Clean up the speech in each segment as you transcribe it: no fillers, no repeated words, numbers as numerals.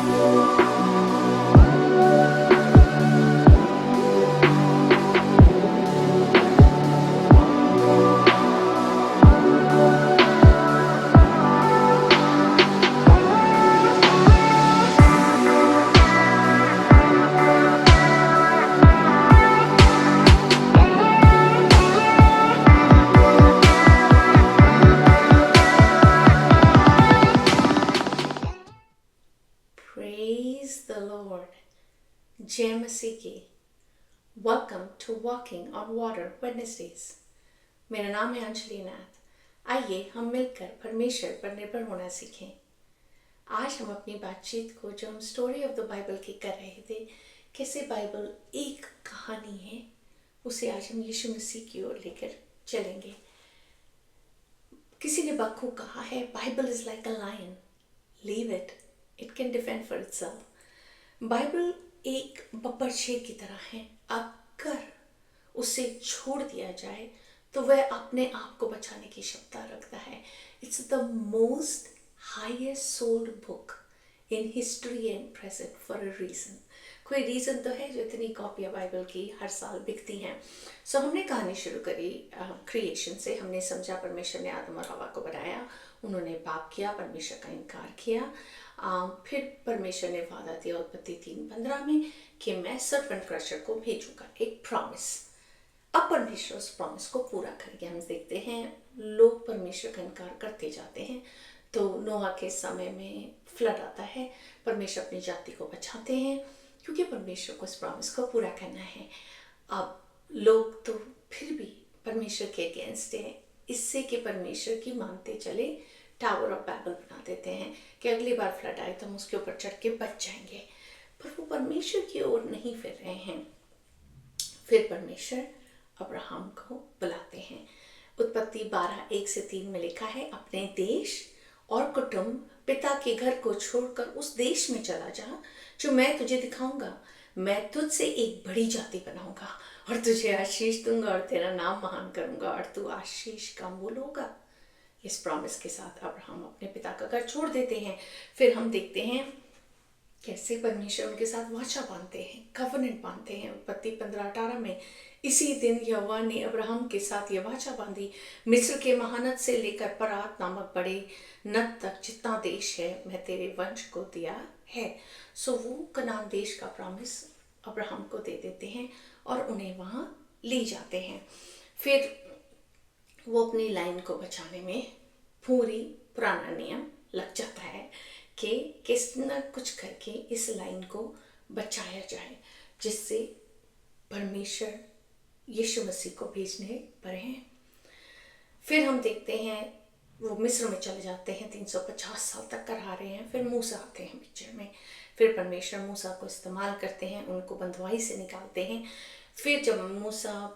Praise the Lord. जय मसीह की. Welcome to Walking on Water Wednesdays. मेरा नाम है अंजलि नाथ. आइए हम मिलकर परमेश्वर पर निर्भर होना सीखें. आज हम अपनी बातचीत को जो हम स्टोरी ऑफ द बाइबल की कर रहे थे, कैसे बाइबल एक कहानी है, उसे आज हम यीशु मसीह की ओर लेकर चलेंगे. किसी ने बखूब कहा है, Bible is like a lion, leave it, it can defend for itself. Bible एक बब्बर शेर की तरह है. अगर उसे छोड़ दिया जाए तो वह अपने आप को बचाने की क्षमता रखता है. It's the most highest sold book in history and present for a reason. कोई रीज़न तो है जो इतनी कॉपियाँ बाइबल की हर साल बिकती हैं. सो हमने कहानी शुरू करी क्रिएशन से. हमने समझा परमेश्वर ने आदम और हवा को बनाया, उन्होंने पाप किया, परमेश्वर का इनकार किया. फिर परमेश्वर ने वादा दिया उत्पत्ति 3:15 में कि मैं सर्पेंट क्रशर को भेजूंगा, एक प्रॉमिस. अब परमेश्वर उस प्रॉमिस को पूरा करेंगे. हम देखते हैं लोग परमेश्वर का इनकार करते जाते हैं. तो नोहा के समय में फ्लड आता है, परमेश्वर अपनी जाति को बचाते हैं क्योंकि परमेश्वर को इस प्रॉमिस को पूरा करना है. अब लोग तो फिर भी परमेश्वर के अगेंस्ट हैं, इससे कि परमेश्वर की मानते चले टावर ऑफ बैबल बना देते हैं कि अगली बार फ्लड आए तो हम उसके ऊपर चढ़ के बच जाएंगे. पर वो परमेश्वर की ओर नहीं फिर रहे हैं. फिर परमेश्वर अब्राहम को बुलाते हैं. उत्पत्ति 12:1-3 में लिखा है, अपने देश और कुटुंब पिता के घर को छोड़कर उस देश में चला जा जो मैं तुझे दिखाऊंगा. मैं तुझसे एक बड़ी जाति बनाऊंगा और तुझे आशीष दूंगा और तेरा नाम महान करूंगा और तू आशीष का मूल होगा. इस प्रॉमिस के साथ अब्राहम अपने पिता का घर छोड़ देते हैं. फिर हम देखते हैं कैसे परमेश्वर उनके साथ वाचा बांधते हैं, कवनेंट बांधते हैं. उत्पत्ति 15:18 में, इसी दिन यहोवा ने अब्राहम के साथ यह वाचा बांधी, मिस्र के महानद से लेकर परात नामक बड़े नद तक जितना देश है मैं तेरे वंश को दिया है. सो वो कनान देश का प्रॉमिस अब्राहम को दे देते हैं और उन्हें वहाँ ले जाते हैं. फिर वो अपनी लाइन को बचाने में पूरी पुराना नियम लग जाता है कि किस न कुछ करके इस लाइन को बचाया जाए, जिससे परमेश्वर यीशु मसीह को भेजने पर हैं. फिर हम देखते हैं वो मिस्र में चले जाते हैं, 350 साल तक कर रहे हैं. फिर मूसा आते हैं पिक्चर में. फिर परमेश्वर मूसा को इस्तेमाल करते हैं, उनको बंधुआई से निकालते हैं. फिर जब मूसा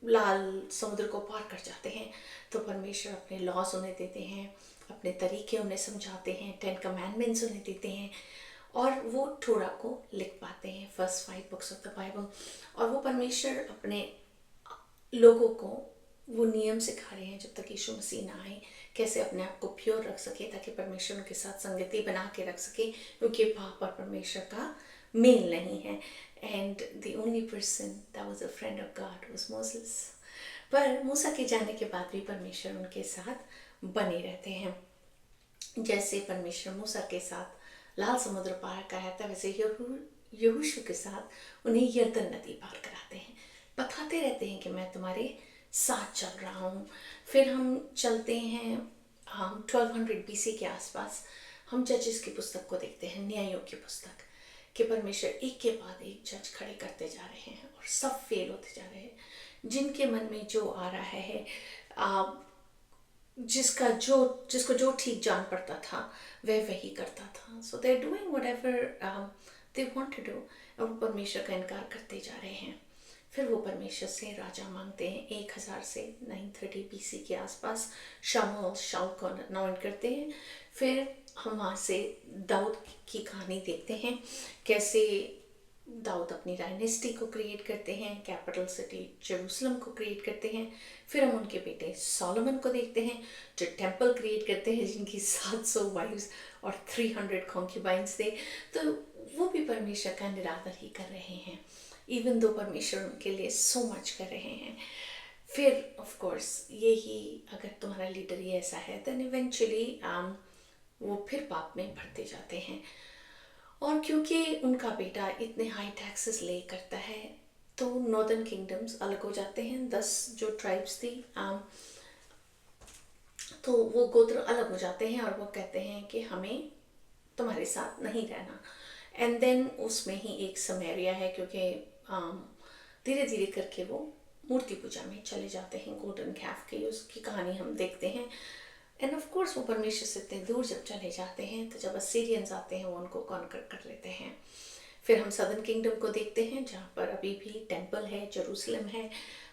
लाल समुद्र को पार कर जाते हैं तो परमेश्वर अपने लॉज उन्हें देते हैं, अपने तरीके उन्हें समझाते हैं, 10 कमांडमेंट्स उन्हें देते हैं और वो थोड़ा को लिख पाते हैं, first 5 books of the Bible. और वो परमेश्वर अपने लोगों को वो नियम सिखा रहे हैं जब तक यीशु मसीह ना आए, कैसे अपने आप को प्योर रख सके ताकि परमेश्वर उनके साथ संगति बना के रख सके, क्योंकि पाप और परमेश्वर का मेल नहीं है. And the only person that was a friend of God was Moses. पर मूसा के जाने के बाद भी परमेश्वर उनके साथ बने रहते हैं. जैसे परमेश्वर मूसा के साथ लाल समुद्र पार कराता, वैसे यहोशू के साथ उन्हें यरदन नदी पार कराते हैं, बताते रहते हैं कि मैं तुम्हारे साथ चल रहा हूँ. फिर हम चलते हैं 1200 BC के आसपास. हम जजेस की पुस्तक को देखते हैं, न्यायों की पुस्तक, कि परमेश्वर एक के बाद एक जज खड़े करते जा रहे हैं और सब फेल होते जा रहे हैं. जिनके मन में जो आ रहा है, जिसको जो ठीक जान पड़ता था वह वही करता था. So they are doing whatever they want to do, और वो परमेश्वर का इनकार करते जा रहे हैं. फिर वो परमेश्वर से राजा मांगते हैं. 1000 से 930 BC के आसपास शाऊल को अनॉइंट करते हैं. फिर हम वहाँ से दाऊद की कहानी देखते हैं, कैसे दाऊद अपनी डायनेस्टी को क्रिएट करते हैं, कैपिटल सिटी जेरूसलम को क्रिएट करते हैं। फिर हम उनके बेटे सोलोमन को देखते हैं जो टेम्पल क्रिएट करते हैं, जिनकी 700 वाइव्स और 300 कॉन्क्यूबाइंस थे। तो वो भी परमेश्वर का निरादर ही कर रहे हैं, इवन दो परमेश्वर उनके लिए सो मच कर रहे हैं। फिर ऑफ कोर्स यही, अगर तुम्हारा लीडर ही ऐसा है देन इवेंचुअली वो फिर पाप में बढ़ते जाते हैं। और क्योंकि उनका बेटा इतने हाई टैक्सेस ले करता है तो नॉर्दर्न किंगडम्स अलग हो जाते हैं। 10 जो ट्राइब्स थी तो वो गोत्र अलग हो जाते हैं और वो कहते हैं कि हमें तुम्हारे साथ नहीं रहना। एंड देन उसमें ही एक समैरिया है, क्योंकि धीरे धीरे करके वो मूर्ति पूजा में चले जाते हैं। गोल्डन कैफ की उसकी कहानी हम देखते हैं। एंड ऑफ कोर्स वो परमेश्वर से इतने दूर जब चले जाते हैं तो जब असीरियंस आते हैं वो उनको कॉन्कर कर लेते हैं। फिर हम सदर्न किंगडम को देखते हैं जहाँ पर अभी भी टेम्पल है, जेरूसलम है।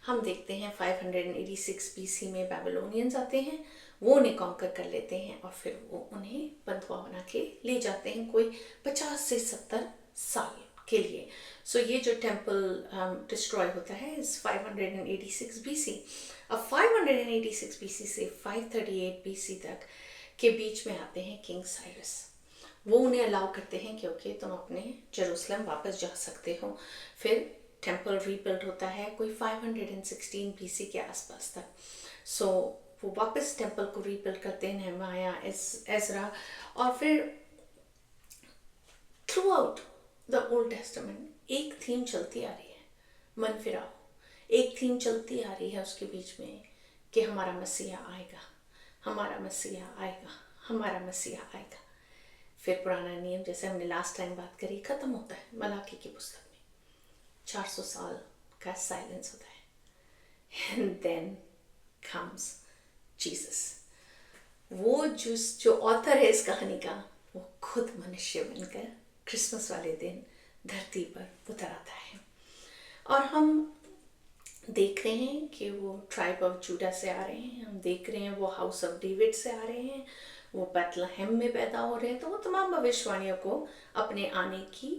हम देखते हैं 586 BC में बैबिलोनियंस आते हैं, वो उन्हें कॉन्कर कर लेते हैं और फिर वो उन्हें बंधुआ बना के ले जाते हैं कोई 50 से 70 साल के लिए। सो ये जो टेम्पल डिस्ट्रॉय होता है इस 586 BC। अब 586 BC से 538 BC तक के बीच में आते हैं किंग साइरस। वो उन्हें अलाउ करते हैं क्योंकि तुम अपने जेरूसलम वापस जा सकते हो। फिर टेम्पल रीबिल्ड होता है कोई 516 BC के आसपास तक। सो वो वापस टेम्पल को रीबिल्ड करते हैं, नेहमाया, एजरा। और फिर through out the old testament एक थीम चलती आ रही है, मन फिराओ। एक थीम चलती आ रही है उसके बीच में कि हमारा मसीहा आएगा, हमारा मसीहा आएगा, हमारा मसीहा आएगा। फिर पुराना नियम, जैसे हमने लास्ट टाइम बात करी, खत्म होता है मलाकी की पुस्तक में। 400 साल का साइलेंस होता है। And then comes Jesus. वो जो ऑथर है इस कहानी का, वो खुद मनुष्य बनकर क्रिसमस वाले दिन धरती पर उतर आता है। और हम देख रहे हैं कि वो ट्राइब ऑफ जूडा से आ रहे हैं, हम देख रहे हैं वो हाउस ऑफ डेविड से आ रहे हैं, वो बैतलहम में पैदा हो रहे हैं। तो वो तमाम भविष्यवाणियों को अपने आने की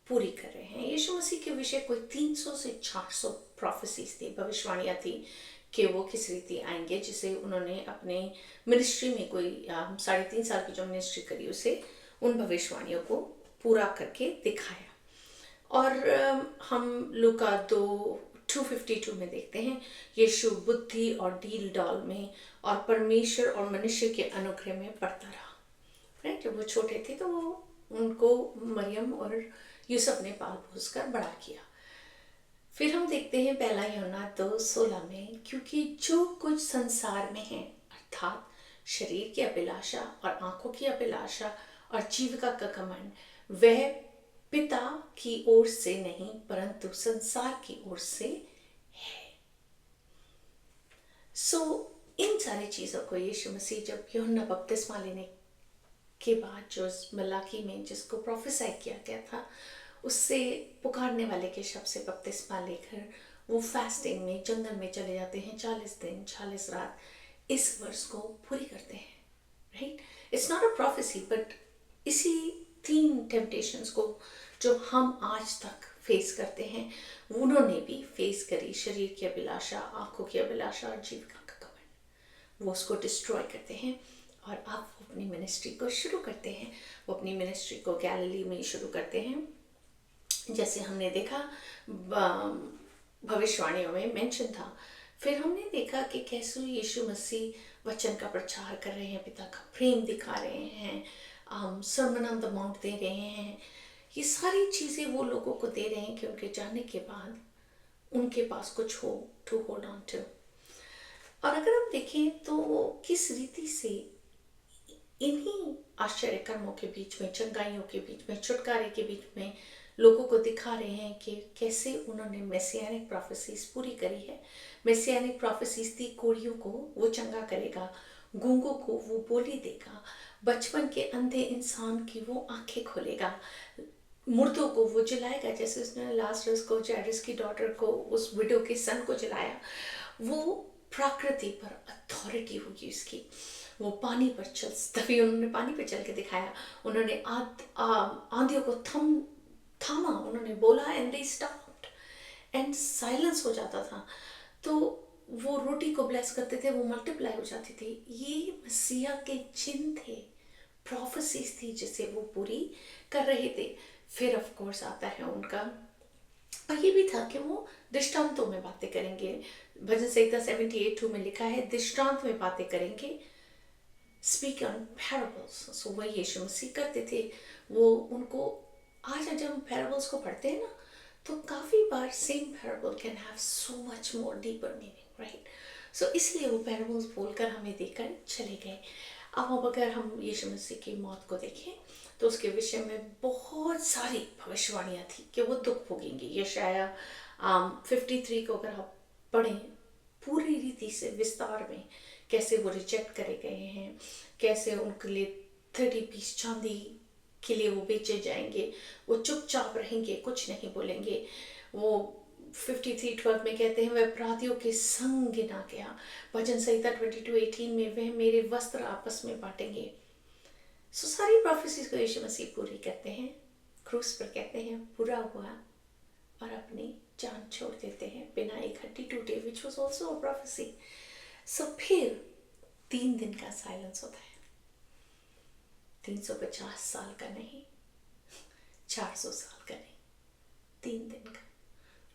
पूरी कर रहे हैं। यीशु मसीह के विषय कोई 300 से 400 प्रोफेसीज थी, भविष्यवाणियाँ थी कि वो किस रीति आएंगे, जिसे उन्होंने अपने मिनिस्ट्री में कोई 3.5 साल की जो मिनिस्ट्री करी उसे उन भविष्यवाणियों को पूरा करके दिखाया। और हम लूका 2:52 में देखते हैं यीशु बुद्धि और डील डॉल में और परमेश्वर और मनुष्य के अनुग्रह में बढ़ता रहा। राइट, जब वो छोटे थे तो वो उनको मरियम और यूसुफ ने पाल पोस कर बड़ा किया। फिर हम देखते हैं पहला यूहन्ना 2:16 में, क्योंकि जो कुछ संसार में है अर्थात शरीर की अभिलाषा और आंखों की अभिलाषा और जीविका का घमंड, वह पिता की ओर से नहीं परंतु संसार की ओर से है। सो इन सारी चीजों को यीशु मसीह जब यूहन्ना बपतिस्मा लेने के बाद जो मलाकी में जिसको प्रोफेसाई किया गया था उससे पुकारने वाले के शब्द से बपतिस्मा लेकर वो फास्टिंग में जंगल में चले जाते हैं 40 दिन 40 रात इस वर्ष को पूरी करते हैं। Right, it's not a prophecy but इसी 3 टेम्पटेशंस को जो हम आज तक फेस करते हैं उन्होंने भी फेस करी। शरीर की अभिलाषा, आंखों की अभिलाषा और जीविका का घमंड, वो उसको डिस्ट्रॉय करते हैं। और अब वो अपनी मिनिस्ट्री को शुरू करते हैं। वो अपनी मिनिस्ट्री को गैलिली में शुरू करते हैं, जैसे हमने देखा भविष्यवाणियों में मेंशन था। फिर हमने देखा कि कैसे यीशु मसीह वचन का प्रचार कर रहे हैं, पिता का प्रेम दिखा रहे हैं, सर्मन ऑन द माउंट दे रहे हैं। ये सारी चीज़ें वो लोगों को दे रहे हैं कि उनके जाने के बाद उनके पास कुछ हो टू होल्ड ऑन टू। और अगर हम देखें तो वो किस रीति से इन्हीं आश्चर्य कर्मों के बीच में, चंगाइयों के बीच में, छुटकारे के बीच में लोगों को दिखा रहे हैं कि कैसे उन्होंने मेसियानिक प्रोफेसीज पूरी करी है। मेसियानिक प्रोफेसीज थी, कोढ़ियों को वो चंगा करेगा, गूंगों को वो बोली देगा, बचपन के अंधे इंसान की वो आंखें खोलेगा, मुर्दों को वो जलाएगा, जैसे उसने लाजरस को, जायरस की डॉटर को, उस विडो के सन को जलाया। वो प्रकृति पर अथॉरिटी होगी उसकी। वो पानी पर चल, तभी उन्होंने पानी पर चल के दिखाया। उन्होंने आंधियों को थामा, उन्होंने बोला and they stopped and silence हो जाता था। तो वो रोटी को ब्लेस करते थे, वो मल्टीप्लाई हो जाती थी। ये मसीहा के चिन्ह थे, प्रोफेसीज थी जिसे वो पूरी कर रहे थे। फिर ऑफ कोर्स आता है उनका, और ये भी था कि वो दृष्टांतों में बातें करेंगे। भजन संहिता 78:2 में लिखा है, दृष्टांत में बातें करेंगे, स्पीक ऑन पैराबल्स। सो वही यीशु मसीह करते थे। वो उनको आज जब हम पैराबल्स को पढ़ते हैं ना, तो काफ़ी बार same parable can have so much more deeper meaning, right. So इसलिए वो पैराबल्स बोलकर हमें देकर चले गए। अब अगर हम यीशु मसीह की मौत को देखें तो उसके विषय में बहुत सारी भविष्यवाणियाँ थी कि वो दुख भोगेंगे। यशाया 53 को अगर आप पढ़ें पूरी रीति से विस्तार में, कैसे वो रिजेक्ट करे गए हैं, कैसे उनके लिए 30 पीस चांदी के लिए वो बेचे जाएंगे, वो चुपचाप रहेंगे, कुछ नहीं बोलेंगे। वो 53:12 में कहते हैं, वह अपराधियों के संग गिना गया। भजन संहिता 22:18 में वह मेरे वस्त्र आपस में बांटेंगे। सो सारी प्रोफेसीज को यीशु मसीह पूरी करते हैं। क्रूस पर कहते हैं पूरा हुआ और अपनी जान छोड़ देते हैं बिना एक हड्डी टूटे, which was also a prophecy. So फिर 3 दिन का साइलेंस होता है, 350 साल का नहीं, 400 साल का नहीं, 3 दिन का।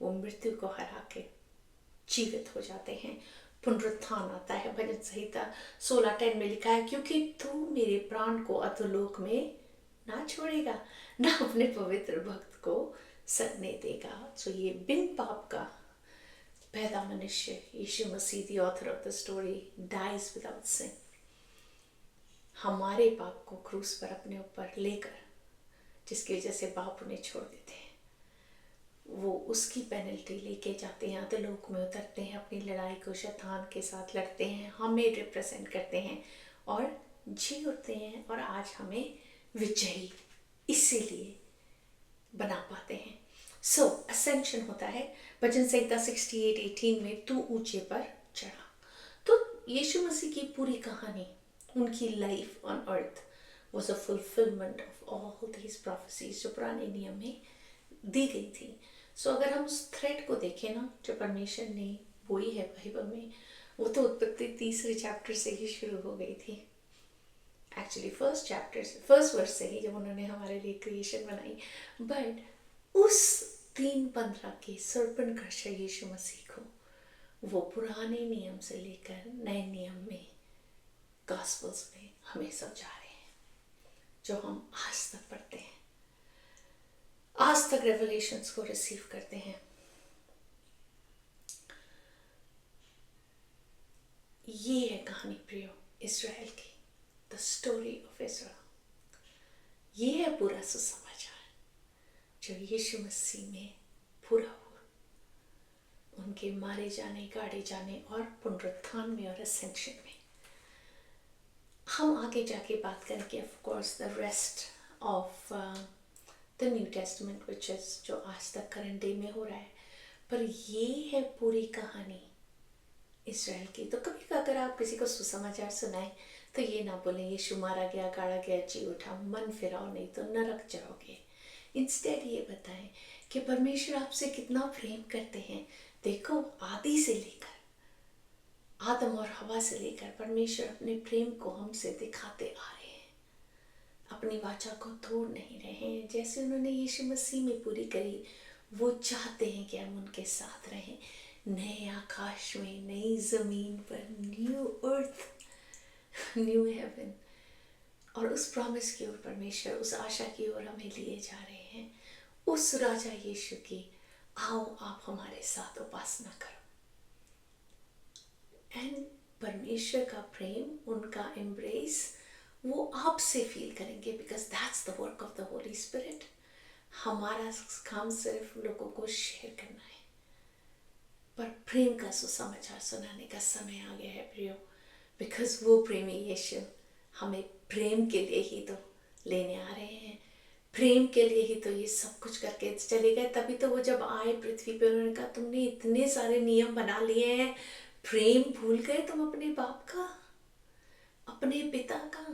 वो मृत्यु को हरा के जीवित हो जाते हैं। पुनरुत्थान आता है। भजन संहिता 16:10 में लिखा है, क्योंकि तू मेरे प्राण को अधोलोक में ना छोड़ेगा, ना अपने पवित्र भक्त को सड़ने देगा। सो ये बिन पाप का पैदा मनुष्य, यीशु मसीह the author of the story, dies without sin, हमारे पाप को क्रूस पर अपने ऊपर लेकर, जिसकी वजह से बाप उन्हें छोड़ देते हैं, वो उसकी पेनल्टी लेके जाते हैं, अधोलोक में उतरते हैं, अपनी लड़ाई को शैतान के साथ लड़ते हैं, हमें रिप्रेजेंट करते हैं और जी उठते हैं, और आज हमें विजयी इसीलिए बना पाते हैं। सो असेंशन होता है। भजन संहिता 68:18 में तू ऊंचे पर चढ़ा। तो यीशु मसीह की पूरी कहानी, उनकी life on earth was a fulfilment of all these prophecies जो पुराने नियम में दी गई थी। सो अगर हम उस थ्रेड को देखें ना, जो परमेश्वर ने बोई है बाइबल में, वो तो उत्पत्ति 3 चैप्टर से ही शुरू हो गई थी। एक्चुअली फर्स्ट वर्स से ही, जब उन्होंने हमारे लिए क्रिएशन बनाई। बट उस 3:15 के सर्पेंट क्रशर यीशु मसीह को वो पुराने नियम से लेकर नए नियम में, गॉस्पेल्स में हमें समझा रहे हैं, जो हम आज तक पढ़ते हैं, आज तक रेवलेशंस को रिसीव करते हैं। ये है कहानी प्रियो इस्राएल की, द स्टोरी ऑफ इज़राइल। ये है पूरा सुसमाचार जो यीशु मसीह में पूरा हुआ, उनके मारे जाने, गाड़े जाने और पुनरुत्थान में और असेंशन में। हम आगे जाके बात करेंगे of course the rest of the new testament, which is जो आज तक करंट डे में हो रहा है। पर ये है पूरी कहानी इज़राइल की। तो कभी अगर आप किसी को सुसमाचार सुनाएं तो ये ना बोलें यीशु मारा गया, गाड़ा गया, जी उठा, मन फिराओ नहीं तो नरक जाओगे। इंस्टेड ये बताएं कि परमेश्वर आपसे कितना प्रेम करते हैं। देखो, आदि से लेकर आदम और हवा से लेकर परमेश्वर अपने प्रेम को हमसे दिखाते आ रहे हैं, अपनी वाचा को तोड़ नहीं रहे हैं। जैसे उन्होंने यीशु मसीह में पूरी करी, वो चाहते हैं कि हम उनके साथ रहें, नए आकाश में, नई जमीन पर, न्यू अर्थ, न्यू हेवन। और उस प्रॉमिस की ओर परमेश्वर, उस आशा की ओर हमें लिए जा रहे हैं, उस राजा यीशु की। आओ आप हमारे साथ उपासना करो। एंड परमेश्वर का प्रेम, उनका एम्ब्रेस वो आपसे फील करेंगे, because that's the work of the Holi spirit. हमारा काम सिर्फ लोगों को शेयर करना है, पर प्रेम का सुसमाचार सुनाने का समय आ गया है प्रियो, बिकॉज वो प्रेमी यीशु हमें प्रेम के लिए ही तो लेने आ रहे हैं, प्रेम के लिए ही तो ये सब कुछ करके चले गए। तभी तो वो जब आए पृथ्वी पे, उन्होंने कहा तुमने इतने सारे नियम बना लिए हैं, प्रेम भूल गए तुम अपने बाप का, अपने पिता का,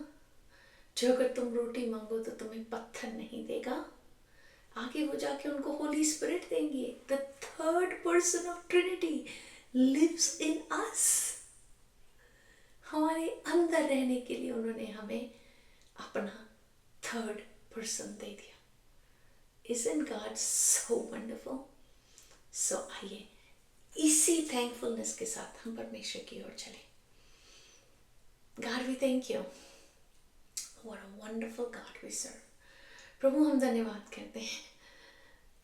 जो अगर तुम रोटी मांगो तो तुम्हें पत्थर नहीं देगा। आगे आगे वो जाके उनको होली स्पिरिट देंगे। The third person of Trinity lives in us. हमारे अंदर रहने के लिए उन्होंने हमें अपना थर्ड पर्सन दे दिया। Isn't God so wonderful? So आइए इसी थैंकफुलनेस के साथ हम परमेश्वर की ओर चलें। God we thank you. What a wonderful God we serve. प्रभु हम धन्यवाद करते हैं।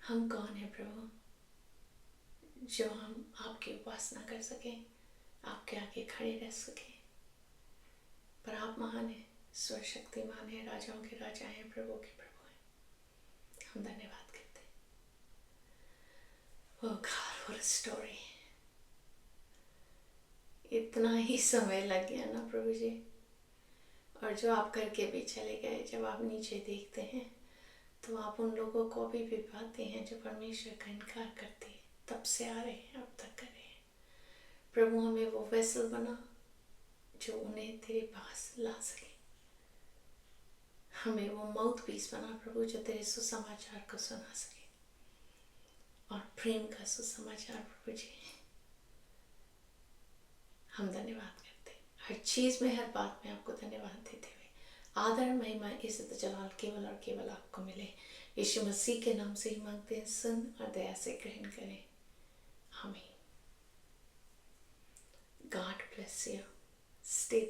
हम कौन है प्रभु जो हम आपकी उपासना कर सकें, आपके आगे खड़े रह सकें। पर आप महान हैं, सर्वशक्तिमान है, राजाओं के राजा हैं, प्रभु के प्रभु हैं। हम धन्यवाद करते हैं। Oh God, what a story. इतना ही समय लग गया ना प्रभु जी, और जो आप करके भी चले गए। जब आप नीचे देखते हैं तो आप उन लोगों को भी पाते हैं जो परमेश्वर का इनकार करते हैं। तब से आ रहे हैं, अब तक कर रहे हैं। प्रभु हमें वो वेसल बना जो उन्हें तेरे पास ला सके। हमें वो माउथ पीस बना प्रभु जो तेरे सुसमाचार को सुना सके, और प्रेम का सुसमाचार प्रभु जी। हम धन्यवाद करते हैं हर चीज में, हर बात में आपको धन्यवाद देते हुए। आदर, महिमा, इज्जत, जलाल केवल और केवल आपको मिले। यीशु मसीह के नाम से ही मांगते हैं, सुन और दया से ग्रहण करें। आमीन। God bless you. Stay